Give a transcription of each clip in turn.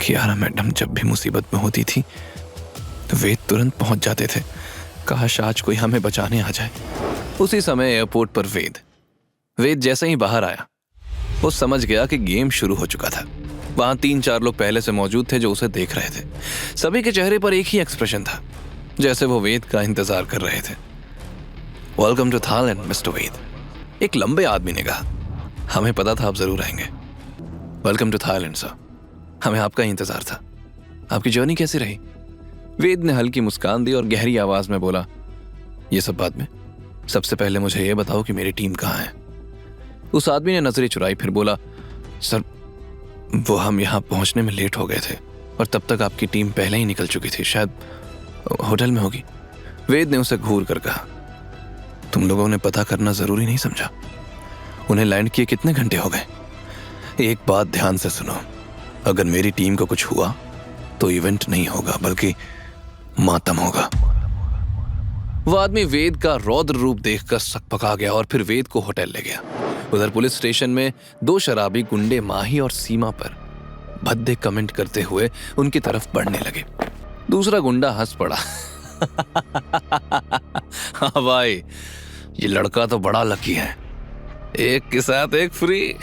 Kiara madam जब भी मुसीबत में होती थी तो वेद तुरंत पहुंच जाते थे। काश आज कोई हमें बचाने आ जाए। उसी समय एयरपोर्ट पर वेद जैसे ही बाहर आया वो समझ गया कि गेम शुरू हो चुका था। वहां 3-4 लोग पहले से मौजूद थे जो उसे देख रहे थे। सभी के चेहरे पर एक ही एक्सप्रेशन था, जैसे वो वेद का इंतजार कर रहे थे। वेलकम टू थाईलैंड मिस्टर वेद, एक लंबे आदमी ने कहा। हमें पता था आप जरूर आएंगे। वेलकम टू थाईलैंड सर, हमें आपका ही इंतजार था। आपकी जर्नी कैसी रही? वेद ने हल्की मुस्कान दी और गहरी आवाज में बोला, ये सब बाद में, सबसे पहले मुझे ये बताओ कि मेरी टीम कहाँ है। उस आदमी ने नजरें चुराई, फिर बोला, सर वो हम यहाँ पहुंचने में लेट हो गए थे और तब तक आपकी टीम पहले ही निकल चुकी थी, शायद होटल में होगी। वेद ने उसे घूर कर कहा, तुम लोगों ने पता करना जरूरी नहीं समझा? उन्हें लैंड किए कितने घंटे हो गए? एक बात ध्यान से सुनो, अगर मेरी टीम को कुछ हुआ तो इवेंट नहीं होगा बल्कि मातम होगा। वो आदमी वेद का रौद्र रूप देखकर सकपका गया और फिर वेद को होटल ले गया। उधर पुलिस स्टेशन में 2 शराबी गुंडे माही और सीमा पर भद्दे कमेंट करते हुए उनकी तरफ बढ़ने लगे। दूसरा गुंडा हंस पड़ा। हाँ भाई, ये लड़का तो बड़ा लकी है, एक के साथ एक फ्री।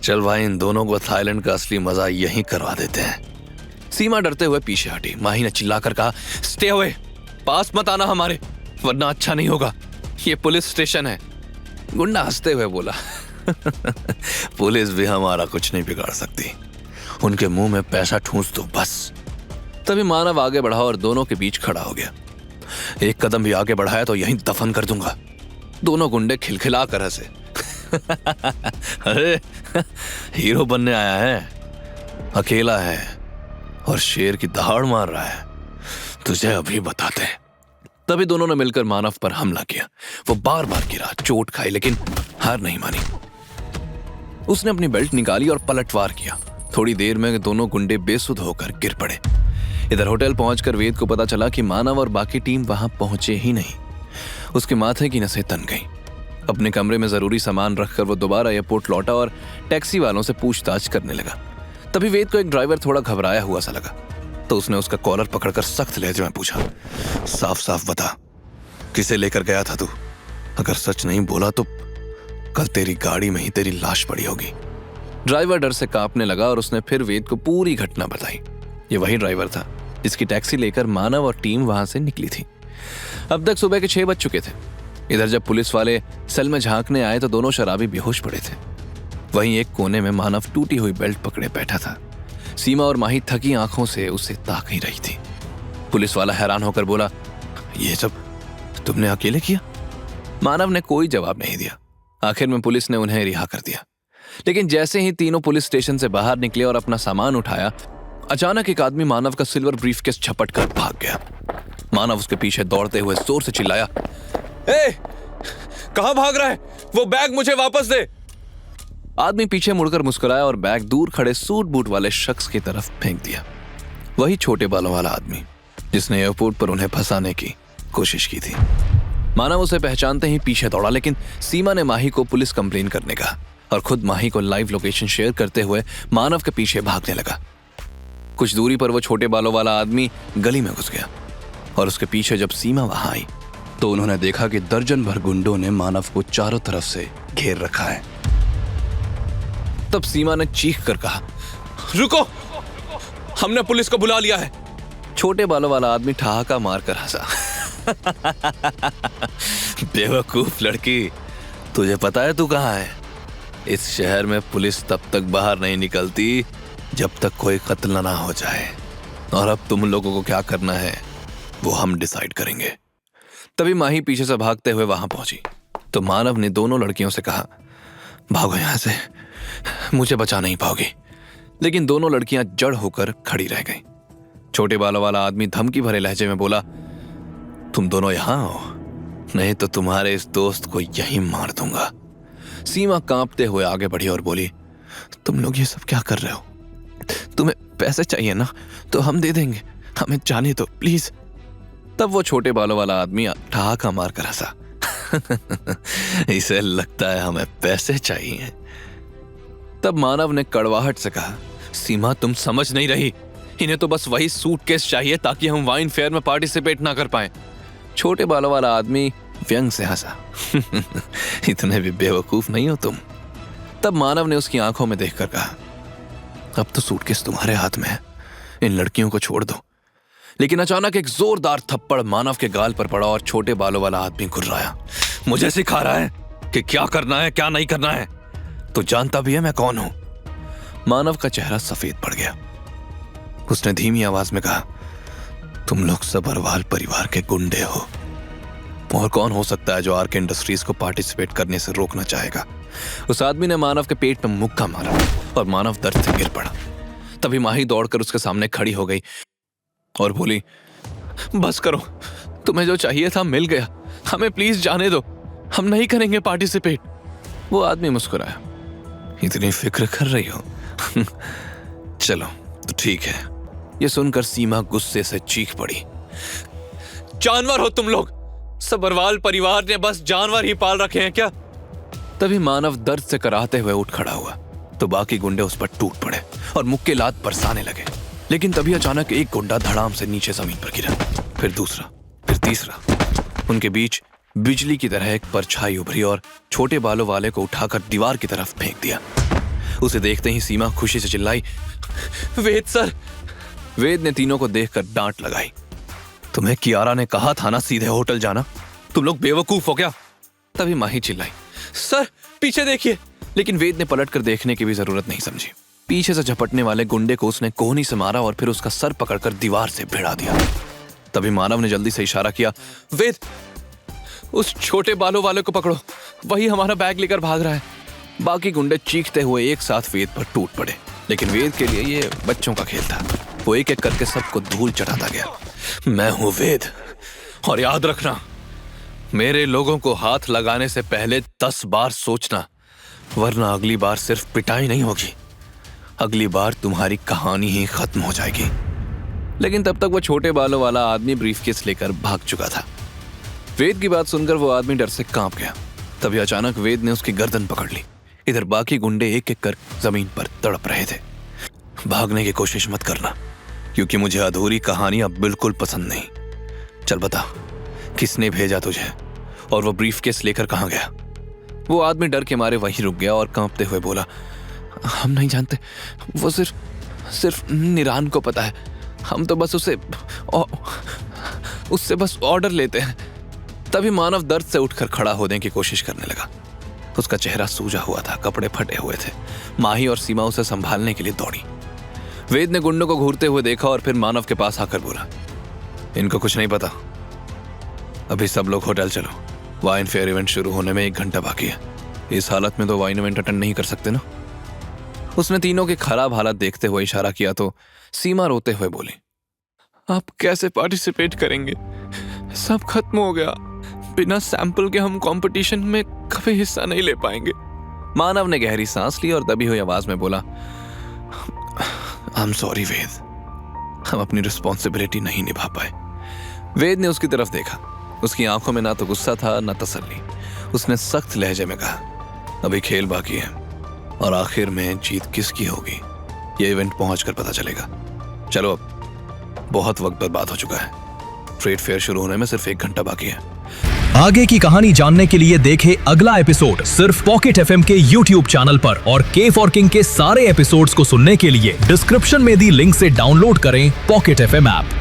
चल भाई, इन दोनों को थाईलैंड का असली मजा यहीं करवा देते हैं। सीमा डरते हुए पीछे हटी। माही ने चिल्लाकर कहा, स्टे अवे, पास मत आना हमारे, वरना अच्छा नहीं होगा, ये पुलिस स्टेशन है। गुंडा हंसते हुए बोला, पुलिस भी हमारा कुछ नहीं बिगाड़ सकती, उनके मुंह में पैसा ठूंस दो बस। तभी मानव आगे बढ़ा और दोनों के बीच खड़ा हो गया। एक कदम भी आगे बढ़ाया तो यहीं दफन कर दूंगा। दोनों गुंडे खिलखिला कर हंसे। अरे हीरो बनने आया है, अकेला है और शेर की दहाड़ मार रहा है, तुझे अभी बताते हैं। तभी दोनों ने मिलकर मानव पर हमला किया। वो बार बार गिरा, चोट खाई, लेकिन हार नहीं मानी। उसने अपनी बेल्ट निकाली और पलटवार किया। थोड़ी देर में दोनों गुंडे बेसुध होकर गिर पड़े। इधर होटल पहुंचकर वेद को पता चला कि मानव और बाकी टीम वहां पहुंचे ही नहीं। उसके माथे की नसें तन गईं। अपने कमरे में जरूरी सामान रखकर वो दोबारा एयरपोर्ट लौटा और टैक्सी वालों से पूछताछ करने लगा। तभी वेद को एक ड्राइवर थोड़ा घबराया हुआ सा लगा, तो उसने उसका कॉलर पकड़कर सख्त लहजे में पूछा, साफ साफ बता, किसे लेकर गया था तू? अगर सच नहीं बोला तो कल तेरी गाड़ी में ही तेरी लाश पड़ी होगी। ड्राइवर डर से कांपने लगा और उसने फिर वेद को पूरी घटना बताई। ये वही ड्राइवर था जिसकी टैक्सी लेकर मानव और टीम वहां से निकली थी। अब तक सुबह के 6 बज चुके थे। इधर जब पुलिस वाले सेल में झांकने आए तो दोनों शराबी बेहोश पड़े थे। वहीं एक कोने में मानव टूटी हुई बेल्ट पकड़े बैठा था। सीमा और माही थकी आंखों से उसे ताक ही रही थी। पुलिस वाला हैरान होकर बोला, ये सब तुमने अकेले किया? मानव ने कोई जवाब नहीं दिया। आखिर में पुलिस ने उन्हें रिहा कर दिया। लेकिन जैसे ही तीनों पुलिस स्टेशन से बाहर निकले और अपना सामान उठाया, अचानक एक आदमी मानव का सिल्वर ब्रीफकेस झपट कर भाग गया। मानव उसके पीछे दौड़ते हुए जोर से चिल्लाया, ए, कहां भाग रहा है? वो बैग मुझे वापस दे। आदमी पीछे मुड़कर मुस्कुराया और बैग दूर खड़े सूट बूट वाले शख्स की तरफ फेंक दिया। वही छोटे बालों वाला आदमी जिसने एयरपोर्ट पर उन्हें फंसाने की कोशिश की थी। मानव उसे पहचानते ही पीछे दौड़ा, लेकिन सीमा ने माही को पुलिस कंप्लेन करने का और खुद माही को लाइव लोकेशन शेयर करते हुए मानव के पीछे भागने लगा। कुछ दूरी पर वो छोटे बालों वाला आदमी गली में घुस गया और उसके पीछे जब सीमा वहां आई तो उन्होंने देखा कि दर्जन भर गुंडों ने मानव को चारों तरफ से घेर रखा है। तब सीमा ने चीख कर कहा, रुको, हमने पुलिस को बुला लिया है। छोटे बालों वाला आदमी ठहाका मारकर हंसा। बेवकूफ लड़की, तुझे पता है तू कहां है? इस शहर में पुलिस तब तक बाहर नहीं निकलती जब तक कोई कत्ल ना हो जाए, और अब तुम लोगों को क्या करना है वो हम डिसाइड करेंगे। तभी माही पीछे से भागते हुए वहां पहुंची तो मानव ने दोनों लड़कियों से कहा, भागो यहां से, मुझे बचा नहीं पाओगी। लेकिन दोनों लड़कियां जड़ होकर खड़ी रह गईं। छोटे बालों वाला आदमी धमकी भरे लहजे में बोला, तुम दोनों यहां हो, नहीं तो तुम्हारे इस दोस्त को यहीं मार दूंगा। सीमा कांपते हुए आगे बढ़ी और बोली, तुम लोग ये सब क्या कर रहे हो? तुम्हें पैसे चाहिए ना, तो हम दे देंगे, हमें जाने दो प्लीज। तब वो छोटे बालों वाला आदमी ठहाका मारकर हंसा। इसे लगता है हमें पैसे चाहिए। तब मानव ने कड़वाहट से कहा, सीमा, तुम समझ नहीं रही। इन्हें तो बस वही सूटकेस चाहिए ताकि हम वाइन फेयर में पार्टिसिपेट ना कर पाए। छोटे बालों वाला आदमी व्यंग से हंसा। इतने भी बेवकूफ नहीं हो तुम। तब मानव ने उसकी आंखों में देखकर कहा, अब तो सूटकेस तुम्हारे हाथ में है, इन लड़कियों को छोड़ दो। लेकिन अचानक एक जोरदार थप्पड़ मानव के गाल पर पड़ा और छोटे बालों वाला आदमी घुर्राया। मुझे सिखा रहा है कि क्या करना है क्या नहीं करना है। तो जानता भी है मैं कौन हूं। मानव का चेहरा सफेद पड़ गया। उसने धीमी आवाज में कहा, तुम लोग सबरवाल परिवार के गुंडे हो। और कौन हो सकता है जो आरके इंडस्ट्रीज को पार्टिसिपेट करने से रोकना चाहेगा। उस आदमी ने मानव के पेट में मुक्का मारा और मानव दर्द से गिर पड़ा। तभी माही दौड़कर उसके सामने खड़ी हो गई और बोली, बस करो, तुम्हें जो चाहिए था मिल गया, हमें प्लीज जाने दो, हम नहीं करेंगे पार्टिसिपेट। वो आदमी मुस्कुराया, इतनी फिक्र कर रही हो? चलो तो ठीक है। ये सुनकर सीमा गुस्से से चीख पड़ी, जानवर हो तुम लोग, सबरवाल परिवार ने बस जानवर ही पाल रखे हैं क्या? तभी मानव दर्द से कराहते हुए उठ खड़ा हुआ तो बाकी गुंडे उस पर टूट पड़े और मुक्के लात बरसाने लगे। लेकिन तभी अचानक एक गुंडा धड़ाम से नीचे जमीन पर गिरा, फिर दूसरा, फिर तीसरा। उनके बीच बिजली की तरह एक परछाई उभरी और छोटे बालों वाले को उठाकर दीवार की तरफ फेंक दिया। उसे देखते ही सीमा खुशी से चिल्लाई, वेद सर। वेद ने तीनों को देखकर डांट लगाई, तुम्हें कियारा ने कहा था ना सीधे होटल जाना, तुम लोग बेवकूफ हो क्या? तभी माही चिल्लाई, सर पीछे देखिए। लेकिन वेद ने पलटकर देखने की भी जरूरत नहीं समझी। पीछे से झपटने वाले गुंडे को उसने कोहनी से मारा और फिर उसका सर पकड़कर दीवार से भिड़ा दिया। तभी मानव ने जल्दी से इशारा किया, वेद उस छोटे बालों वाले को पकड़ो, वही हमारा बैग लेकर भाग रहा है। बाकी गुंडे चीखते हुए एक साथ वेद पर टूट पड़े। लेकिन वेद के लिए ये बच्चों का खेल था। वो एक एक करके सबको धूल चढ़ाता गया। मैं हूं वेद, और याद रखना, मेरे लोगों को हाथ लगाने से पहले 10 बार सोचना, वरना अगली बार सिर्फ पिटाई नहीं होगी, अगली बार तुम्हारी कहानी ही खत्म हो जाएगी। लेकिन तब तक वो छोटे बालों वाला आदमी ब्रीफकेस लेकर भाग चुका था। वेद की बात सुनकर वो आदमी डर से कांप गया। तभी अचानक वेद ने उसकी गर्दन पकड़ ली। इधर बाकी गुंडे एक एक कर जमीन पर तड़प रहे थे। भागने की कोशिश मत करना, क्योंकि मुझे अधूरी कहानी अब बिल्कुल पसंद नहीं। चल बता, किसने भेजा तुझे और वो ब्रीफकेस लेकर कहां गया? वो आदमी डर के मारे वहीं रुक गया और कांपते हुए बोला, हम नहीं जानते, वो सिर्फ निरान को पता है, हम तो बस उससे बस ऑर्डर लेते हैं। तभी मानव दर्द से उठकर खड़ा होने की कोशिश करने लगा। उसका चेहरा सूजा हुआ था, कपड़े फटे हुए थे। माही और सीमा उसे संभालने के लिए दौड़ी। वेद ने गुंडों को घूरते हुए देखा और फिर मानव के पास आकर बोला, इनको कुछ नहीं पता, अभी सब लोग होटल चलो, वाइन फेयर इवेंट शुरू होने में 1 घंटा बाकी है। इस हालत में तो वाइन इवेंट अटेंड नहीं कर सकते ना। उसने तीनों के खराब हालत देखते हुए इशारा किया तो सीमा रोते हुए बोली, आप कैसे पार्टिसिपेट करेंगे? सब खत्म हो गया, बिना सैंपल के हम कंपटीशन में कभी हिस्सा नहीं ले पाएंगे। मानव ने गहरी सांस ली और दबी हुई आवाज में बोला, आई एम सॉरी वेद, हम अपनी रिस्पॉन्सिबिलिटी नहीं निभा पाए। वेद ने उसकी तरफ देखा। उसकी आंखों में ना तो गुस्सा था ना तसल्ली। उसने सख्त लहजे में कहा, अभी खेल बाकी है और आखिर में जीत किसकी होगी ये इवेंट पहुंचकर पता चलेगा। चलो अब बहुत वक्त बर्बाद हो चुका है, ट्रेड फेयर शुरू होने में सिर्फ 1 घंटा बाकी है। आगे की कहानी जानने के लिए देखें अगला एपिसोड सिर्फ पॉकेट एफएम के YouTube चैनल पर, और के फॉर किंग के सारे एपिसोड्स को सुनने के लिए डिस्क्रिप्शन में दी लिंक से डाउनलोड करें पॉकेट एफएम ऐप।